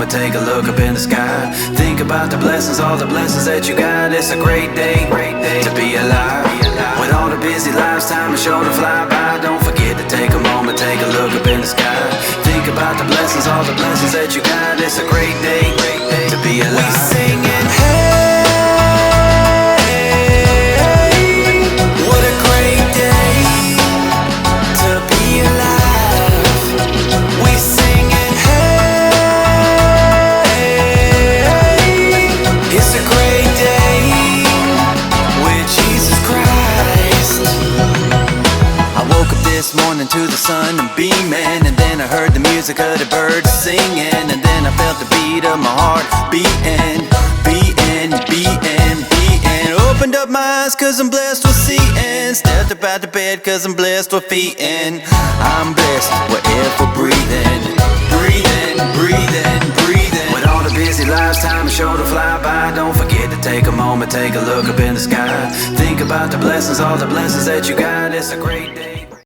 moment, take a look up in the sky. Think about the blessings, all the blessings that you got. It's a great day to be alive. With all the busy lives, time is sure to fly by. Don't forget to take a moment, take a look up in the sky. Think about the blessings, all the blessings that you got. It's a great day to be alive. We singing, hey, what a great day to be alive. We singing, hey, it's a great day with Jesus Christ. I woke up this morning to the sun and beaming, and then I heard the music of the birds singing, and then I felt the beat of my heart beating, beating, beating, beating. Opened up my eyes cause I'm blessed with seeing, stepped up out the bed cause I'm blessed with feeding. I'm blessed, we're air for breathing, breathing, breathing, breathing. With all the busy lives, time is sure to fly by. Don't forget to take a moment, take a look up in the sky. Think about the blessings, all the blessings that you got. It's a great day.